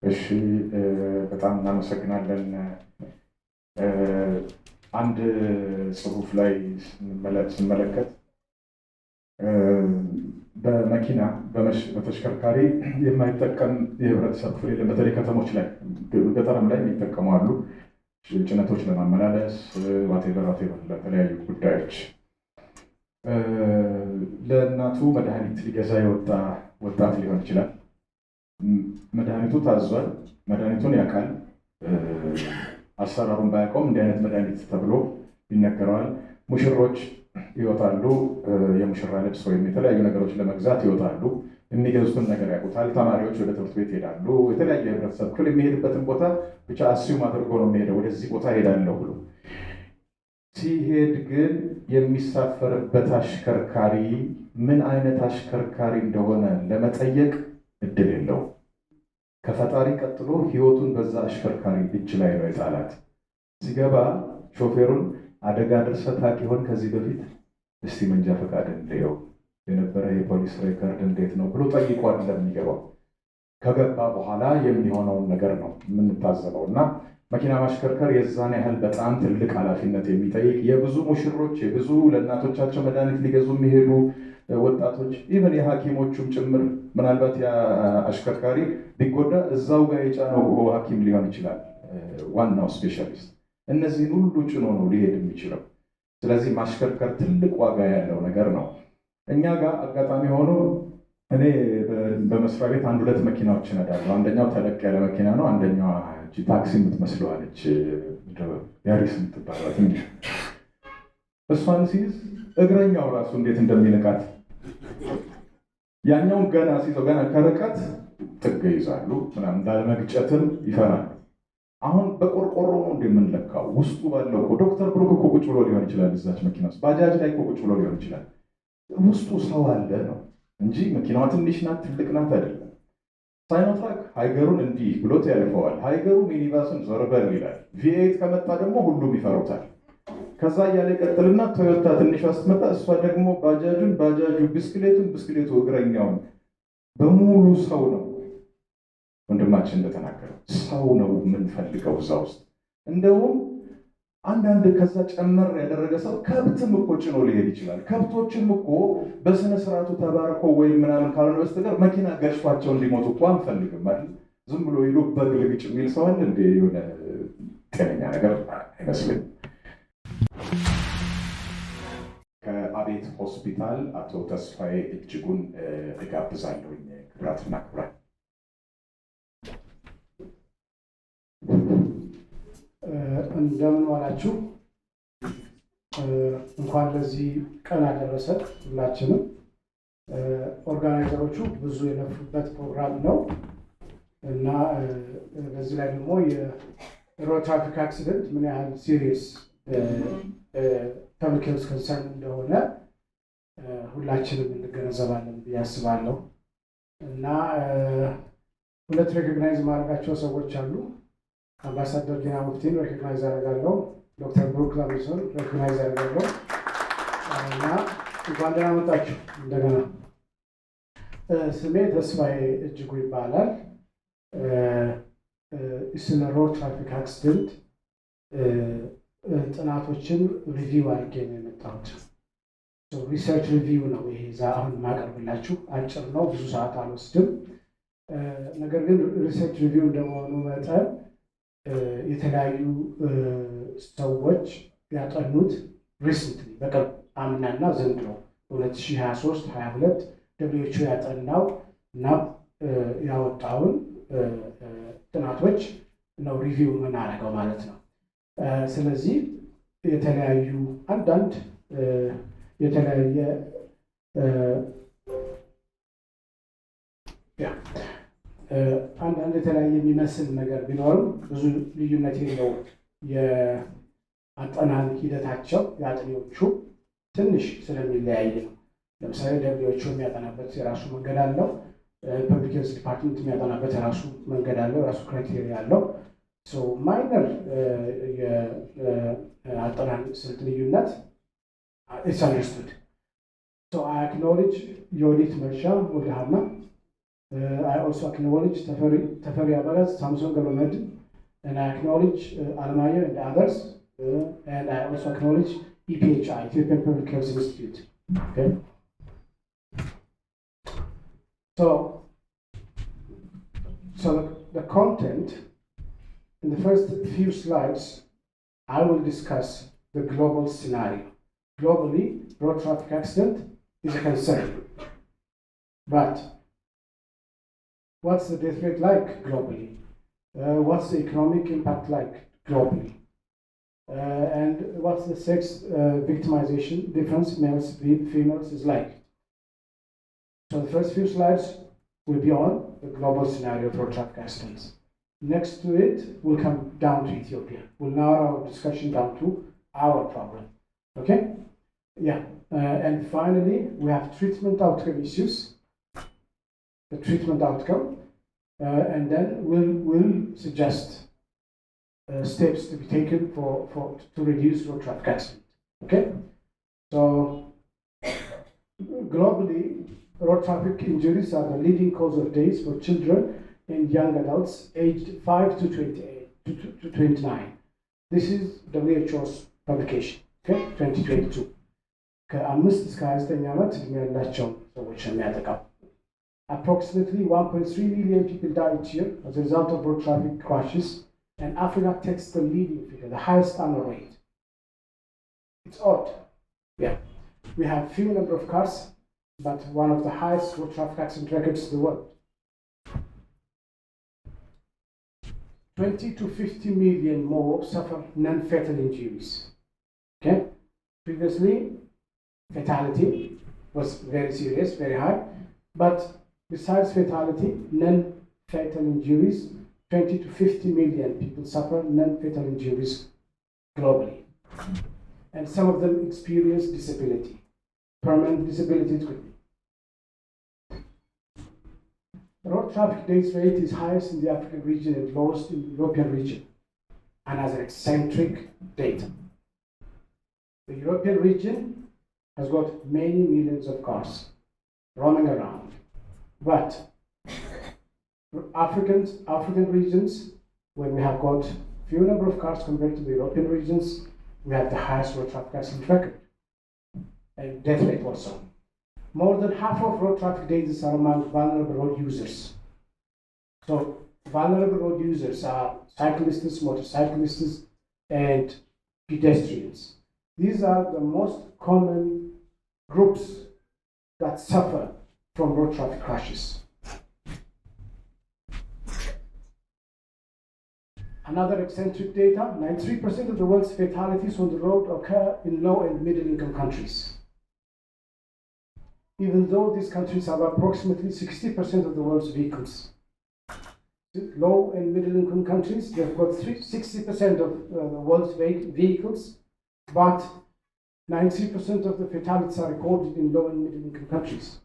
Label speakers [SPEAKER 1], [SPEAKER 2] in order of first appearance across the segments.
[SPEAKER 1] እሺ በጣም እናመሰግናለን። አንድ ጽሁፍ ላይ ስንመለከት በመኪና በተሽከርካሪ የማይጠቀም የህብረተሰብ ክፍል የለም። በተለይ ከተሞች ላይ ገጠርም ላይ የሚጠቀሙ አሉ። ጭነቶች ለማመላለስ ዋቴቨር ለተለያዩ ጉዳዮች። ለእናቱ መድኃኒት ሊገዛ የወጣ ወጣት ሊሆን ይችላል። መድኃኒቱ ታዟል፣ መድኃኒቱን ያውቃል። አሰራሩን ባያውቀውም እንዲህ አይነት መድኃኒት ተብሎ ይነገረዋል። ሙሽሮች ይወጣሉ፣ የሙሽራ ልብስ ወይም የተለያዩ ነገሮች ለመግዛት ይወጣሉ። የሚገዙትን ነገር ያውቁታል። ተማሪዎች ወደ ትምህርት ቤት ይሄዳሉ። የተለያየ የህብረተሰብ ክፍል የሚሄድበትን ቦታ ብቻ አስዩም አድርጎ ነው የሚሄደው። ወደዚህ ቦታ ሄዳለሁ ብሎ ሲሄድ ግን የሚሳፈርበት አሽከርካሪ ምን አይነት አሽከርካሪ እንደሆነ ለመጠየቅ እድል የለው። ከፈጣሪ ቀጥሎ ህይወቱን በዛ አሽከርካሪ እጅ ላይ ነው የጣላት። ሲገባ ሾፌሩን አደጋ ደርሰህ ታውቅ ይሆን ከዚህ በፊት? እስቲ መንጃ ፈቃድ እንየው፣ የነበረ የፖሊስ ሬከርድ እንዴት ነው ብሎ ጠይቆ አይደለም የሚገባው። ከገባ በኋላ የሚሆነውን ነገር ነው የምንታዘበው። እና መኪና ማሽከርከር የዛን ያህል በጣም ትልቅ ኃላፊነት የሚጠይቅ የብዙ ሙሽሮች የብዙ ለእናቶቻቸው መድኃኒት ሊገዙ የሚሄዱ ወጣቶች ኢቨን የሐኪሞቹም ጭምር ምናልባት አሽከርካሪ ቢጎዳ እዛው ጋር የጫነው ሐኪም ሊሆን ይችላል ዋናው ስፔሻሊስት። እነዚህን ሁሉ ጭኖ ነው ሊሄድ የሚችለው። ስለዚህ ማሽከርከር ትልቅ ዋጋ ያለው ነገር ነው። እኛ ጋር አጋጣሚ ሆኖ እኔ በመስሪያ ቤት አንድ ሁለት መኪናዎች እነዳለሁ። አንደኛው ተለቅ ያለ መኪና ነው። አንደኛዋ ታክሲ የምትመስለዋለች ያሪስ የምትባለው ትንሽ። እሷን ሲይዝ እግረኛው ራሱ እንዴት እንደሚንቃት ያኛውን ገና ሲይዘው ገና ከርቀት ጥግ ይዛሉ ምናምን እንዳለመግጨትም ይፈራሉ። አሁን በቆርቆሮ ነው እንደምንለካው ውስጡ ባለው እኮ ዶክተር ብሩክ እኮ ቁጭ ብሎ ሊሆን ይችላል እዛች መኪና ውስጥ። ባጃጅ ላይ እኮ ቁጭ ብሎ ሊሆን ይችላል። ውስጡ ሰው አለ ነው እንጂ መኪናዋ ትንሽ ናት ትልቅ ናት አይደለም። ሳይኖትራክ ሃይገሩን እንዲህ ብሎት ያልፈዋል። ሃይገሩ ሚኒባስን ዞርበል ይላል። ቪኤት ከመጣ ደግሞ ሁሉም ይፈሩታል። ከዛ እያለ ይቀጥልና ቶዮታ ትንሿ ስትመጣ እሷ ደግሞ ባጃጁን፣ ባጃጁ ብስክሌቱን፣ ብስክሌቱ እግረኛውን በሙሉ ሰው ነው። ወንድማችን እንደተናገረው ሰው ነው የምንፈልገው እዛ ውስጥ። እንደውም አንዳንድ ከዛ ጨመር ያደረገ ሰው ከብትም እኮ ጭኖ ሊሄድ ይችላል። ከብቶችም እኮ በስነ ስርዓቱ ተባርኮ ወይም ምናምን ካልሆነ በስተቀር መኪና ገጭቷቸው እንዲሞቱ እኮ አንፈልግም አይደል? ዝም ብሎ ሄዶ በግ ልግጭ የሚል ሰው አለ እንደ የሆነ ጤነኛ ነገር አይመስልም። ከአቤት ሆስፒታል አቶ ተስፋዬ እጅጉን እጋብዛለሁኝ። ክብራትና ክብራት
[SPEAKER 2] እንደምን ዋላችሁ። እንኳን ለዚህ ቀን አደረሰ። ሁላችንም ኦርጋናይዘሮቹ ብዙ የለፉበት ፕሮግራም ነው እና በዚህ ላይ ደግሞ የሮድ ትራፊክ አክሲደንት ምን ያህል ሲሪየስ ፐብሊክ ሄልዝ ኮንሰርን እንደሆነ ሁላችንም እንገነዘባለን ብዬ አስባለሁ። እና ሁለት ሬኮግናይዝ ማድረጋቸው ሰዎች አሉ። አምባሳደር ዲና ሙፍቲን ሬኮግናይዝ አደርጋለሁ። ዶክተር ብሩክ ላሚሶን ሬኮግናይዝ አደርጋለሁ። እና እንኳን ደህና መጣችሁ እንደገና። ስሜ ተስፋዬ እጅጉ ይባላል። ስለ ሮድ ትራፊክ አክሲደንት ጥናቶችን ሪቪው አድርጌ ነው የመጣሁት። ሪሰርች ሪቪው ነው ይሄ አሁን የማቀርብላችሁ። አጭር ነው፣ ብዙ ሰዓት አልወስድም። ነገር ግን ሪሰርች ሪቪው እንደመሆኑ መጠን የተለያዩ ሰዎች ያጠኑት ሪሰንትሊ በቅርብ አምናና ዘንድሮ 2023-22 ደብሊውኤችኦ ያጠናው እና ያወጣውን ጥናቶች ነው ሪቪው የምናደርገው ማለት ነው። ስለዚህ የተለያዩ አንዳንድ የተለያየ አንዳንድ የተለያየ የሚመስል ነገር ቢኖርም ብዙ ልዩነት የለው። የአጠናን ሂደታቸው የአጥኚዎቹ ትንሽ ስለሚለያይ ነው። ለምሳሌ ደብሊውኤችኦ የሚያጠናበት የራሱ መንገድ አለው። ፐብሊክ ሄልዝ ዲፓርትመንት የሚያጠናበት የራሱ መንገድ አለው፣ የራሱ ክራይቴሪያ አለው። ማይነር የአጠናን ስልት ልዩነት ኢትስ አንደርስቱድ። አይ አክኖሌጅ የኦዲት መርሻ ወልደሃና I also acknowledge Tafari Abaraz, Samson Galomed, and I acknowledge Almaya and others, and I also acknowledge EPHI, Ethiopian Public Health Institute. Okay. So the content in the first few slides, I will discuss the global scenario. Globally, road traffic accident is a concern. But what's the death rate like globally? What's the economic impact like globally? And what's the sex victimization difference, males, females, is like? So the first few slides will be on the global scenario for traffic accidents. Next to it, we'll come down to Ethiopia. We'll narrow our discussion down to our problem. Okay? Yeah. And finally, we have treatment outcome issues. The treatment outcome. And then we'll suggest steps to be taken to reduce road traffic accident. Okay? So, globally, road traffic injuries are the leading cause of deaths for children and young adults aged 5 to 29. This is WHO's publication, okay, 2022. Approximately 1.3 million people die each year as a result of road traffic crashes, and Africa takes the leading figure, the highest annual rate. It's odd. Yeah. We have few number of cars, but one of the highest road traffic accident records in the world. 20 to 50 million more suffer non-fatal injuries. Okay? Previously, fatality was very serious, very high, but besides fatality, non-fatal injuries, 20 to 50 million people suffer non-fatal injuries globally. And some of them experience disability. Permanent disability it could be. The road traffic death rate is highest in the African region and lowest in the European region, and has an eccentric data. The European region has got many millions of cars roaming around, but African regions, when we have got few number of cars compared to the European regions, we have the highest road traffic accident record, and death rate also. More than half of road traffic deaths are among vulnerable road users. So vulnerable road users are cyclists, motorcyclists, and pedestrians. These are the most common groups that suffer from road traffic crashes. Another eccentric data, 93% of the world's fatalities on the road occur in low and middle income countries. Even though these countries have approximately 60% of the world's vehicles. Low and middle income countries, they've got 60% of the world's vehicles, but 90% of the fatalities are recorded in low and middle income countries.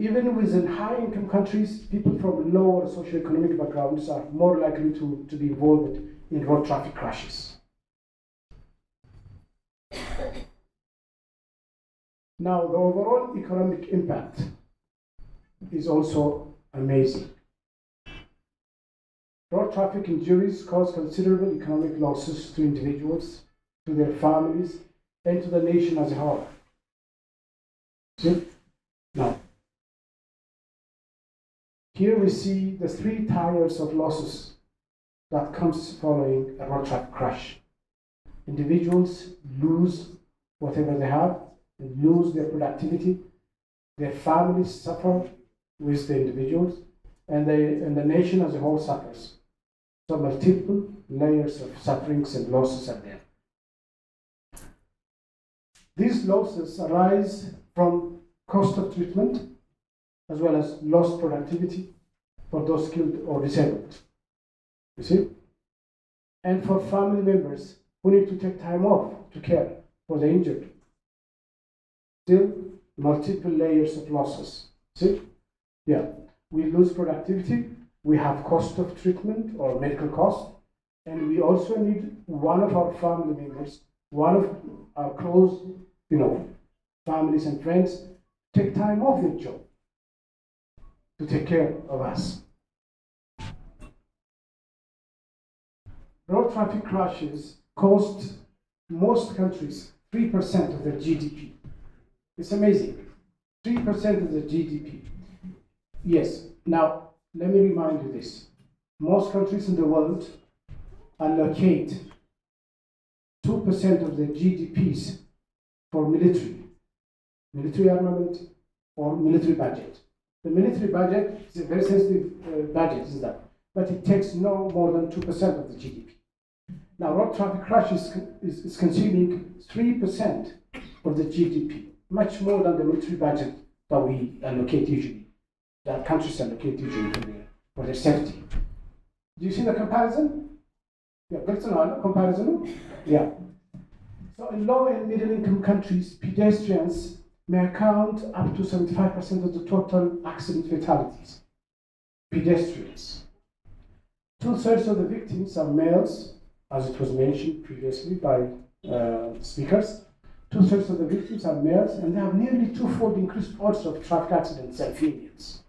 [SPEAKER 2] Even within high income countries, people from lower socioeconomic backgrounds are more likely to be involved in road traffic crashes. Now, the overall economic impact is also amazing. Road traffic injuries cause considerable economic losses to individuals, to their families, and to the nation as a whole. See? Now, here we see the 3 tiers of losses that comes following a road traffic crash. Individuals lose whatever they have, they lose their productivity, their families suffer with the individuals, and the nation as a whole suffers. So multiple layers of sufferings and losses are there. These losses arise from cost of treatment, as well as lost productivity for those killed or disabled. You see? And for family members who need to take time off to care for the injured. Still, multiple layers of losses. See? Yeah. We lose productivity, we have cost of treatment or medical cost, and we also need one of our family members, one of our close, families and friends, take time off their job to take care of us. Road traffic crashes cost most countries 3% of their GDP. It's amazing. 3% of the GDP. Yes. Now, let me remind you this. Most countries in the world allocate 2% of their GDPs for military armament or military budget. The military budget is a very sensitive budget, is that? But it takes no more than 2% of the GDP. Now, road traffic crashes is consuming 3% of the GDP, much more than the military budget that we allocate usually, that countries allocate usually for their safety. Do you see the comparison? Yeah, that's another comparison. Yeah. So in low and middle income countries, pedestrians may account up to 75% of the total accident fatalities. Pedestrians. 2/3 of the victims are males, as it was mentioned previously by speakers. 2/3 of the victims are males, and they have nearly twofold increased odds of traffic accidents than females.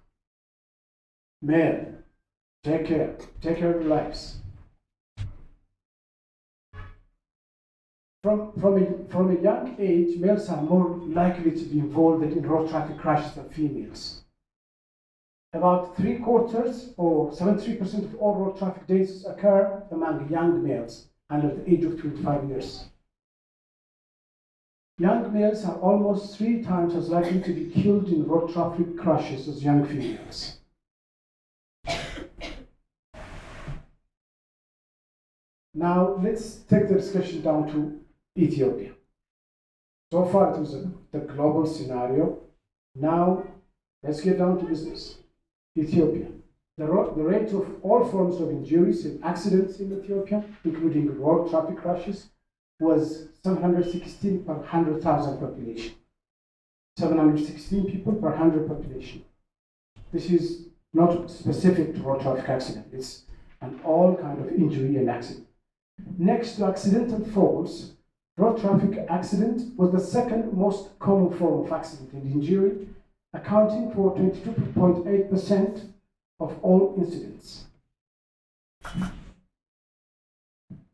[SPEAKER 2] Male, take care of your lives. From a young age, males are more likely to be involved in road traffic crashes than females. About 3/4 or 73% of all road traffic deaths occur among young males under the age of 25 years. Young males are almost 3 times as likely to be killed in road traffic crashes as young females. Now, let's take the discussion down to Ethiopia. So far, it was the global scenario. Now, let's get down to business. Ethiopia. The rate of all forms of injuries and accidents in Ethiopia, including road traffic crashes, was 716 per 100,000 population. 716 people per 100 population. This is not specific to road traffic accident. It's an all kind of injury and accident. Next to accidental falls, road traffic accident was the second most common form of accident and injury, accounting for 22.8% of all incidents.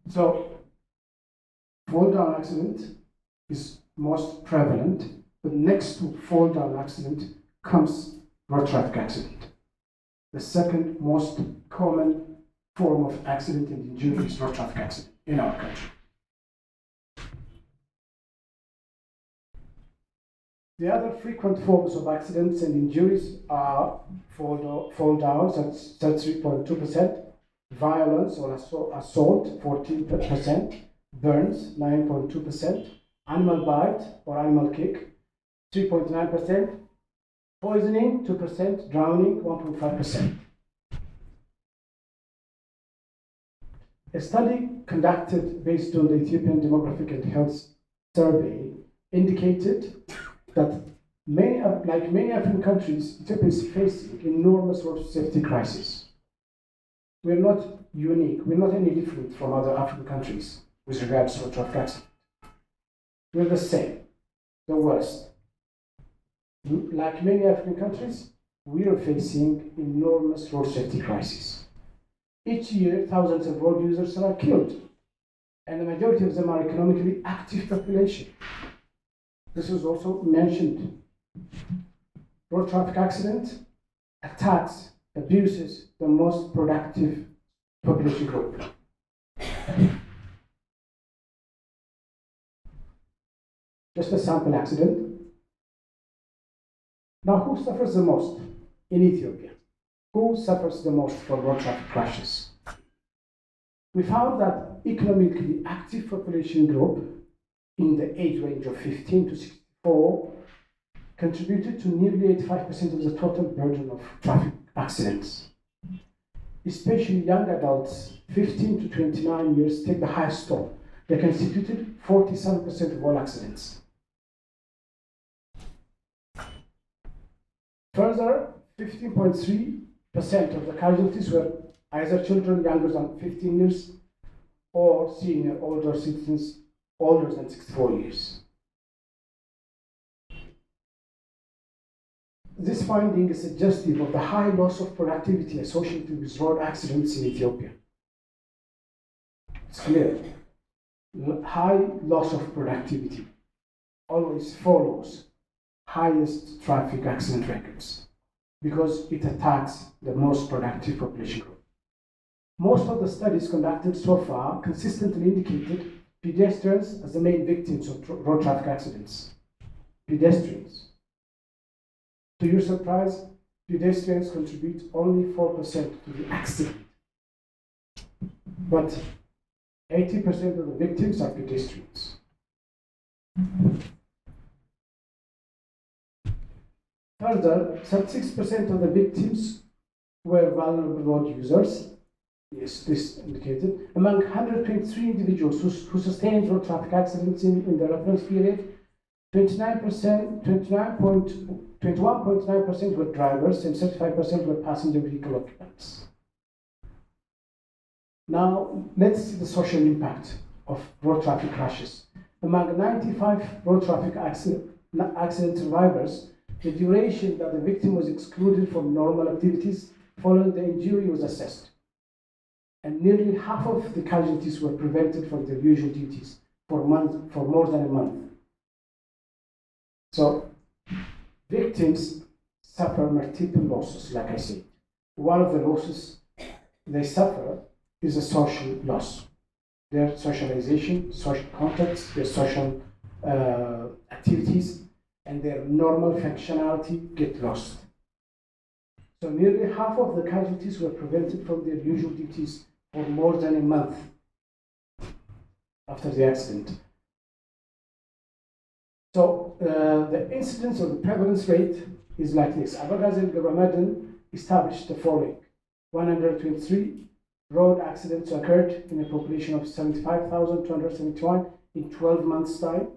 [SPEAKER 2] So, fall down accident is most prevalent, but next to fall down accident comes road traffic accident. The second most common form of accident and injury is road traffic accident in our country. The other frequent forms of accidents and injuries are fall downs, that's 3.2%, violence or assault, 14%, burns, 9.2%, animal bite or animal kick, 3.9%, poisoning, 2%, drowning, 1.5%. A study conducted based on the Ethiopian Demographic and Health Survey indicated that like many African countries, Ethiopia is facing enormous road safety crisis. We're not unique. We're not any different from other African countries with regards to road traffic accident. We're the same, the worst. Like many African countries, we are facing enormous road safety crisis. Each year, thousands of road users are killed, and the majority of them are economically active population. This was also mentioned. Road traffic accident attacks, abuses the most productive population group. Just a sample accident. Now, who suffers the most in Ethiopia? Who suffers the most from road traffic crashes? We found that economically active population group in the age range of 15 to 64 contributed to nearly 85% of the total burden of traffic accidents. Especially young adults, 15 to 29 years, take the highest toll. They constituted 47% of all accidents. Further, 15.3% of the casualties were either children younger than 15 years or senior older citizens older than 64 years. this finding is suggestive of the high loss of productivity associated with road accidents in Ethiopia. It's clear. High loss of productivity always follows highest traffic accident records because it attacks the most productive population group. Most of the studies conducted so far consistently indicated pedestrians as the main victims of road traffic accidents. Pedestrians. To your surprise, pedestrians contribute only 4% to the accident. But 80% of the victims are pedestrians. Further, 36% of the victims were vulnerable road users. Yes, this indicated. Among 123 individuals who sustained road traffic accidents in the reference period, 21.9% were drivers and 35% were passenger vehicle occupants. Now, let's see the social impact of road traffic crashes. Among 95 road traffic accident survivors, the duration that the victim was excluded from normal activities following the injury was assessed. And nearly half of the casualties were prevented from their usual duties for more than a month. So, victims suffer multiple losses, like I said. One of the losses they suffer is a social loss. Their socialization, social contacts, their social activities, and their normal functionality get lost. So nearly half of the casualties were prevented from their usual duties for more than a month after the accident. So the incidence or the prevalence rate is like this. Abagaz and Gabamadan established the following. 123 road accidents occurred in a population of 75,271 in 12 months' time.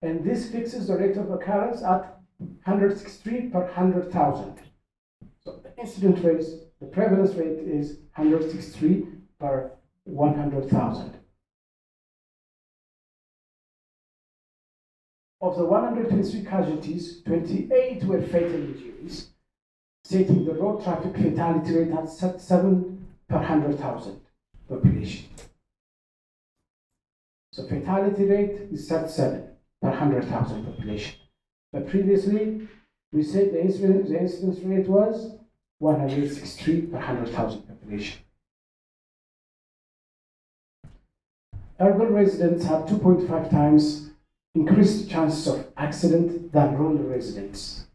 [SPEAKER 2] And this fixes the rate of occurrence at 163 per 100,000. So the incident rate, the prevalence rate is 163 per 100,000. Of the 123 casualties, 28 were fatal injuries, setting the road traffic fatality rate at 7 per 100,000 population. So fatality rate is 7 per 100,000 population. But previously, we said the incidence rate was 163 per 100,000 population. Urban residents have 2.5 times increased chances of accident than rural residents.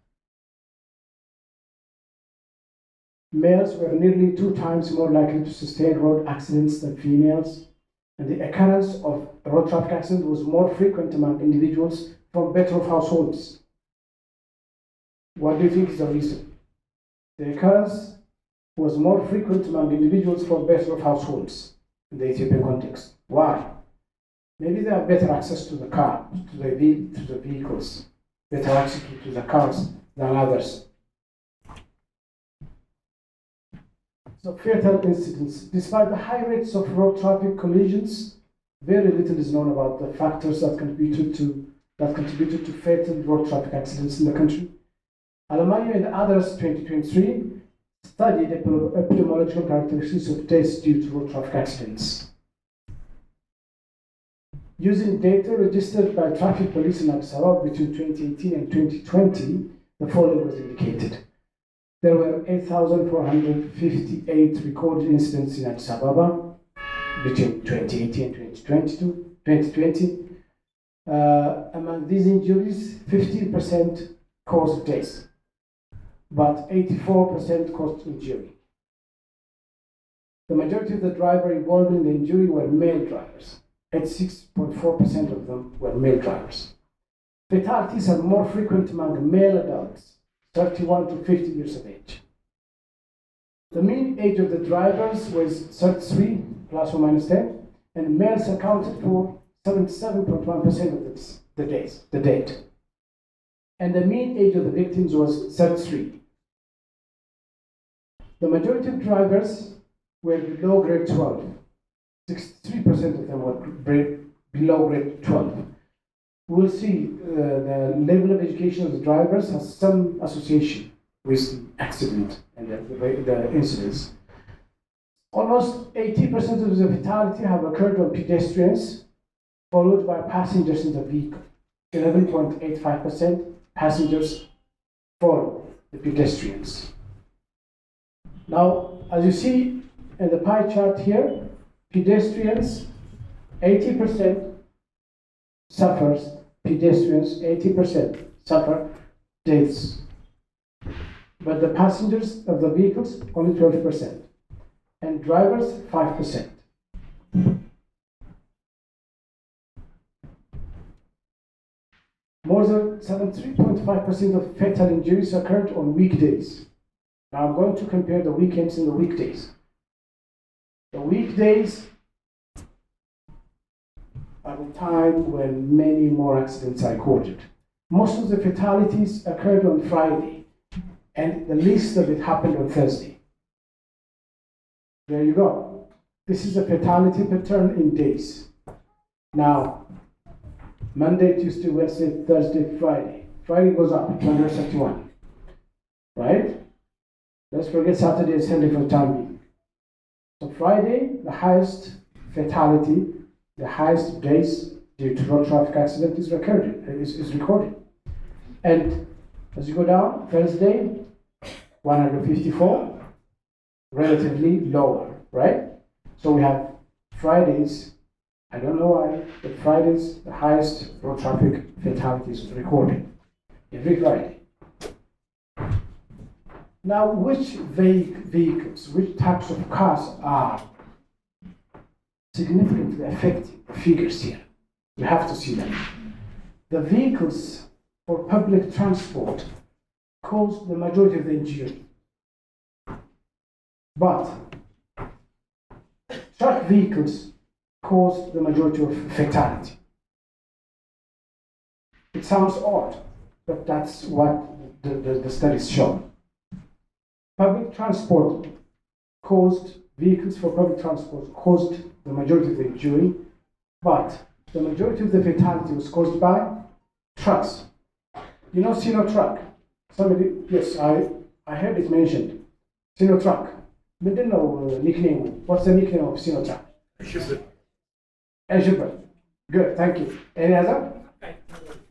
[SPEAKER 2] Males were nearly 2 times more likely to sustain road accidents than females, and the occurrence of road traffic accidents was more frequent among individuals from better-off households. What do you think is the reason? The occurrence was more frequent among individuals from better-off households in the Ethiopian context. Why? Maybe they have better access to the car, to the vehicles, better access to the cars than others. So fatal incidents. Despite the high rates of road traffic collisions, very little is known about the factors that contributed to fatal road traffic accidents in the country. Alamayo and others 2023 studied epidemiological characteristics of deaths due to road traffic accidents. Using data registered by traffic police in Addis Ababa between 2018 and 2020, the following was indicated. There were 8,458 recorded incidents in Addis Ababa between 2018 and 2020. Among these injuries, 15% caused death, but 84% caused injury. The majority of the drivers involved in the injury were male drivers. 86.4% of them were male drivers. Fatalities are more frequent among male adults, 31 to 50 years of age. The mean age of the drivers was 33 plus or minus 10, and males accounted for 77.1% of the dead. And the mean age of the victims was 33. The majority of drivers were below grade 12. 63% of them were below grade 12. we'll see the level of education of the drivers has some association with the accident and the incidents. Almost 80% of the fatality have occurred on pedestrians, followed by passengers in the vehicle. 11.85% passengers follow the pedestrians. Now, as you see in the pie chart here, pedestrians, 80% suffers, pedestrians, 80% suffer deaths. But the passengers of the vehicles, only 12%. And drivers, 5%. More than 73.5% of fatal injuries occurred on weekdays. Now I'm going to compare the weekends and the weekdays. The weekdays are the time when many more accidents are recorded. Most of the fatalities occurred on Friday, and the least of it happened on Thursday. There you go. This is a fatality pattern in days. Now, Monday, Tuesday, Wednesday, Thursday, Friday. Friday goes up, 131. Right? Let's forget Saturday and Sunday for the time being. So Friday, the highest fatality, the highest days due to road traffic accident is recorded. And as you go down, Thursday, 154, relatively lower, right? So we have Fridays, I don't know why, but Fridays, the highest road traffic fatalities recorded every Friday. Now, which vehicles, which types of cars are significantly affecting the figures here? We have to see them. The vehicles for public transport caused the majority of the injury. But truck vehicles caused the majority of fatality. It sounds odd, but that's what the studies show. Public transport vehicles for public transport caused the majority of the injury, but the majority of the fatality was caused by trucks. You know Sino truck? Somebody, yes, I heard it mentioned. Sino truck. I didn't know nickname. What's the nickname of Sino truck? Eshibet. Good, thank you. Any other?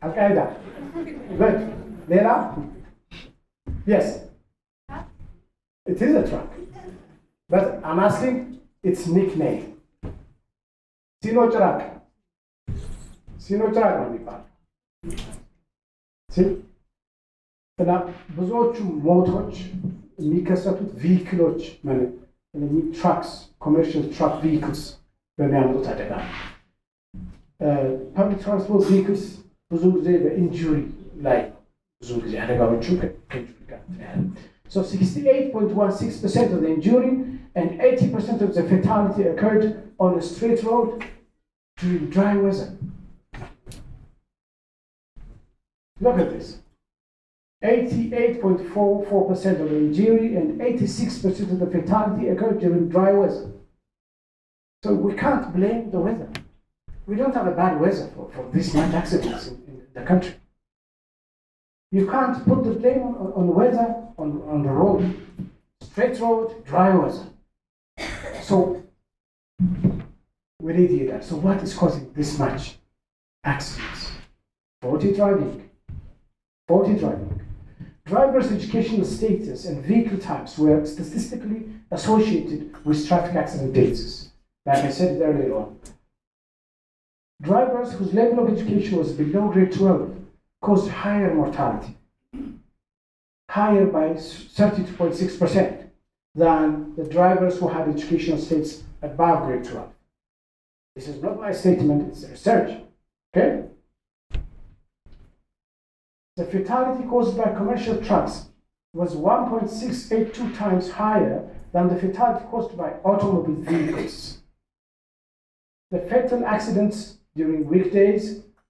[SPEAKER 2] Al-Qaeda. Good. Leila? Yes. It is a truck. But I'm asking its nickname. Sino truck. Sino truck ነው የሚባለው። እና ብዙዎቹ ሞቶች የሚከሰቱት ቪክሎች ማለት ትራክስ ኮመርሻል ትራክ ቪክልስ በሚያመጡት አደጋ ነው። ፐብሊክ ትራንስፖርት ቪክልስ ብዙ ጊዜ በኢንጁሪ ላይ ብዙ ጊዜ አደጋዎቹ ከኢንጁሪ ጋር So 68.16% of the injury and 80% of the fatality occurred on a straight road during dry weather. Look at this. 88.44% of the injury and 86% of the fatality occurred during dry weather. So we can't blame the weather. We don't have a bad weather for this much accidents in the country. You can't put the blame on weather, on the road. Straight road, dry weather. So we need to hear that. So what is causing this much accidents? Faulty driving. Drivers' educational status and vehicle types were statistically associated with traffic accident dates, like I said earlier on. Drivers whose level of education was below grade 12 caused higher mortality, higher by 32.6% than the drivers who had educational status above grade 12. This is not my statement, it's research, okay? The fatality caused by commercial trucks was 1.682 times higher than the fatality caused by automobile vehicles. The fatal accidents during weekdays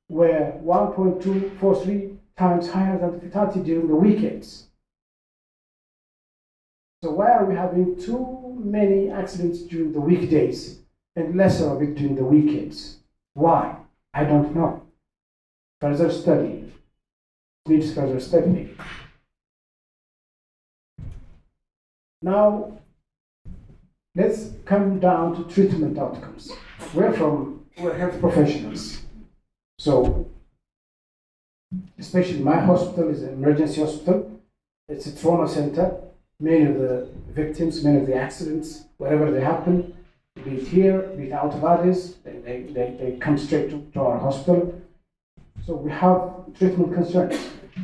[SPEAKER 2] were 1.243 times higher than the fatality during the weekends. So why are we having too many accidents during the weekdays and lesser of it during the weekends? Why? I don't know. further study. Needs further study. Now, let's come down to treatment outcomes. We're health professionals. So, especially my hospital is an emergency hospital. It's a trauma center. Many of the victims, many of the accidents, wherever they happen, be it here, be it out of others, they come straight to our hospital. So we have treatment concerns.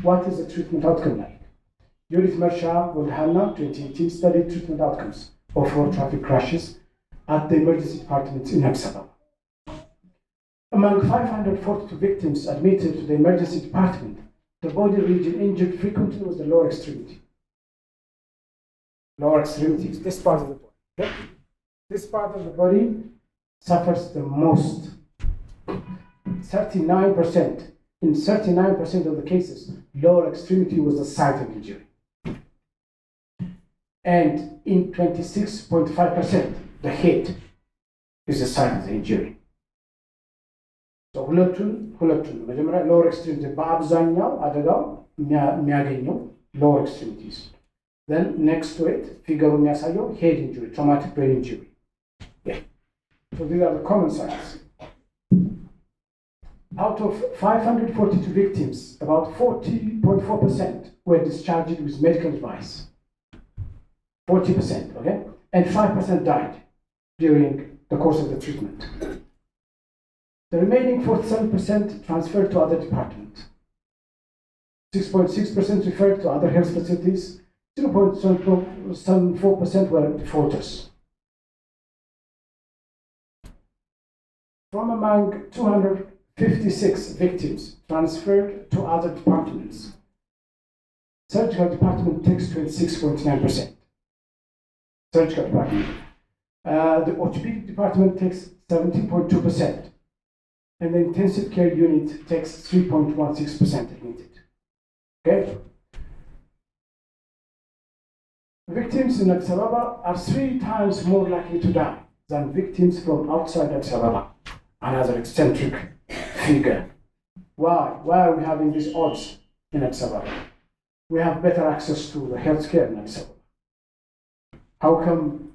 [SPEAKER 2] What is the treatment outcome like? Yuri Marsha Waldhana 2018 studied treatment outcomes of road traffic crashes at the emergency department in Addis Ababa. Among 542 victims admitted to the emergency department, the body region injured frequently was the lower extremity. Lower extremity is this part of the body. Okay? This part of the body suffers the most. 39%. In 39% of the cases, lower extremity was the site of injury. And in 26.5%, the head is the site of the injury. So ሁለቱን መጀመሪያ lower extremity በአብዛኛው አደጋው የሚያገኘው lower extremities. Then next to it, ፊገሩ የሚያሳየው head injury, traumatic brain injury. Yeah. So these are the common signs. Out of 542 victims, about 40.4% were discharged with medical advice. 40%, okay? And 5% died during the course of the treatment. The remaining 47% transferred to other departments. 6.6% referred to other health facilities. 0.74% were defaulters. From among 256 victims transferred to other departments, surgical department takes 26.9%. Surgical department. The orthopedic department takes 17.2%. And the intensive care unit takes 3.16% admitted. Okay? Victims in Addis Ababa are 3 times more likely to die than victims from outside Addis Ababa. Another eccentric figure. Why? Why are we having these odds in Addis Ababa? We have better access to the healthcare in Addis Ababa. How come,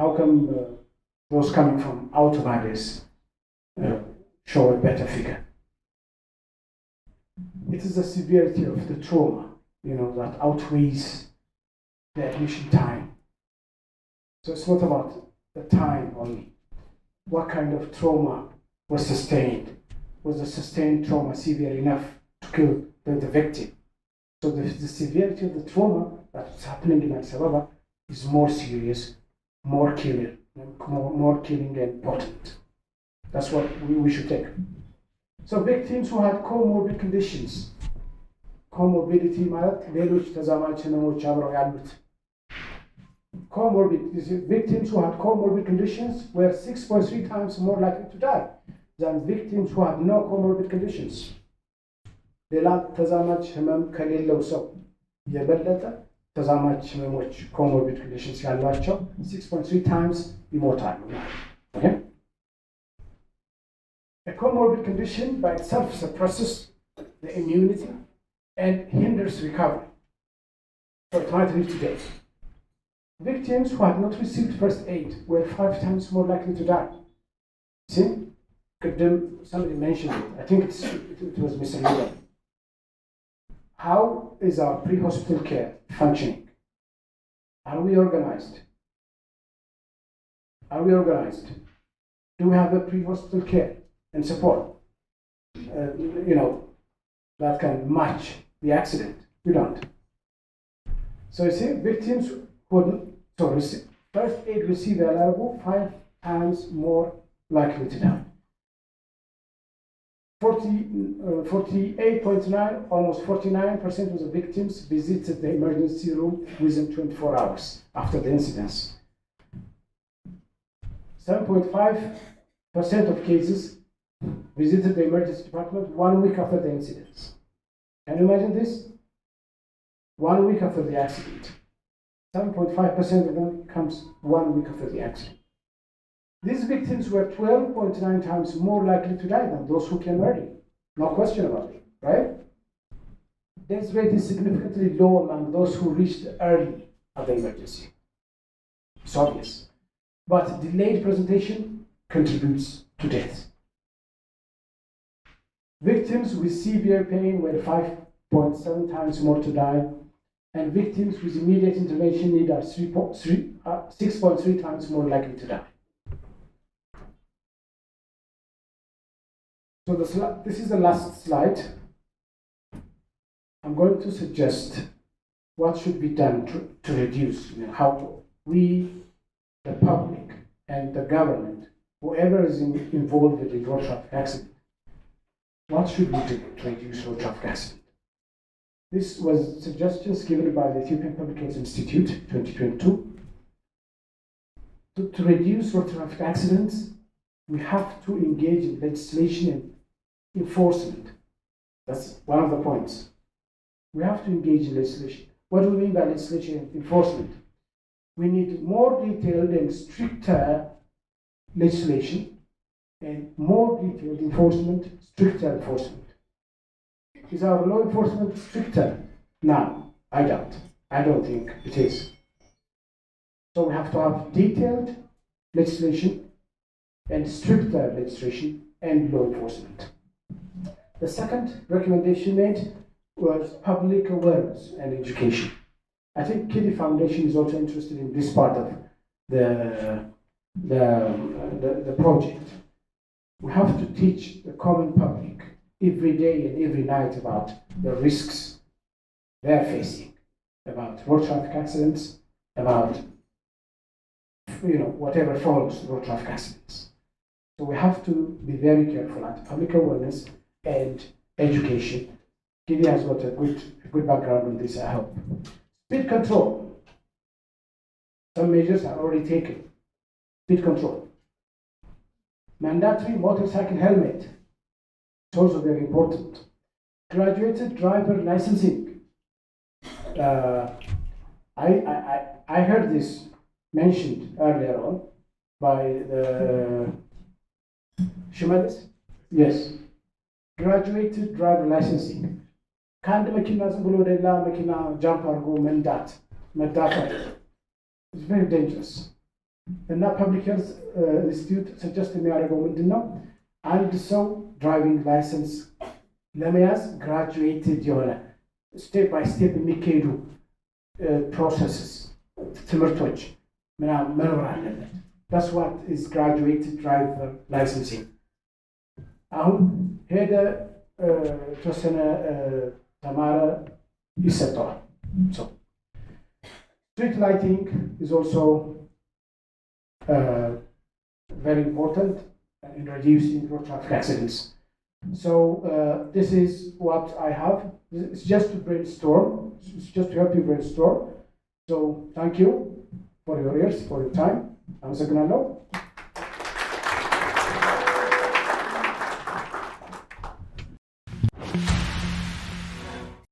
[SPEAKER 2] how come those coming from out of others show a better figure? It is the severity of the trauma, that outweighs the admission time. So it's not about the time only. What kind of trauma was sustained? Was the sustained trauma severe enough to kill the victim? So the severity of the trauma that's happening in Addis Ababa is more serious, more killing and potent. That's what we should take. So victims who had comorbid conditions. Comorbidity ማለት ሌሎች ተዛማጅ ህመሞች አብረው ያሉት. Victims who had comorbid conditions were 6.3 times more likely to die than victims who had no comorbid conditions. ሌላ ተዛማጅ ህመም ከሌለው ሰው የበለጠ ተዛማጅ ህመሞች comorbid conditions ያሏቸው 6.3 times ይሞታሉ. Okay? A comorbid condition by itself suppresses the immunity and hinders recovery. So it might lead to death. Victims who had not received first aid were 5 times more likely to die. See? Somebody mentioned it. I think it was Mr. Miller. How is our pre-hospital care functioning? Are we organized? Are we organized? Do we have a pre-hospital care and support? That can match the accident. We don't. So you see, victims who first aid receiver level 5 times more likely to die. 48.9, almost 49% of the victims visited the emergency room within 24 hours after the incidents. 7.5% of cases visited the emergency department 1 week after the incidents. Can you imagine this? 1 week after the accident. 7.5% of them comes 1 week after the accident. These victims were 12.9 times more likely to die than those who came early. No question about it, right? Death rate is significantly low among those who reached early at the emergency. It's obvious. But delayed presentation contributes to death. Victims with severe pain were 5.7 times more to die, and victims with immediate intervention need are 6.3 times more likely to die. So this is the last slide. I'm going to suggest what should be done to reduce, how we, the public, and the government, whoever is involved in the road traffic accident, what should we do to reduce road traffic accident? This was suggestions given by the Ethiopian Public Health Institute, 2022. To reduce road traffic accidents, we have to engage in legislation and enforcement. That's one of the points. We have to engage in legislation. What do we mean by legislation and enforcement? We need more detailed and stricter legislation and more detailed enforcement, stricter enforcement. Is our law enforcement stricter now? I doubt. I don't think it is. So we have to have detailed legislation and stricter legislation and law enforcement. The second recommendation made was public awareness and education. I think Kidy Foundation is also interested in this part of the project. We have to teach the common public every day and every night about the risks they're facing, about road traffic accidents, about whatever follows road traffic accidents. So we have to be very careful at public awareness and education. Kidy has got a good background on this, I hope. Speed control. Some measures are already taken. Speed control. Mandatory motorcycle helmet. It's also very important. Graduated driver licensing. I heard this mentioned earlier on by the Shimalis. Yes. Graduated driver licensing. ከአንድ መኪና ዝም ብሎ ወደ ሌላ መኪና ጃምፕ አድርጎ መዳፈር is very dangerous. እና ፐብሊክ ሄልዝ ኢንስቲትዩት ሰጀስት የሚያደርገው ምንድን ነው? አንድ ሰው ድራይቪንግ ላይሰንስ ለመያዝ ግራጁዌትድ የሆነ ስቴፕ ባይ ስቴፕ የሚካሄዱ ፕሮሰስስ ትምህርቶች ምናምን መኖር አለበት። that's what is graduated driver licensing. አሁን ሄደ ተወሰነ ተማረ ይሰጠዋል። So street lighting is also very important in reducing road traffic accidents. So this is what I have. It's just to brainstorm. It's just to help you brainstorm. So thank you for your ears, for your time. I'm Sagnalo.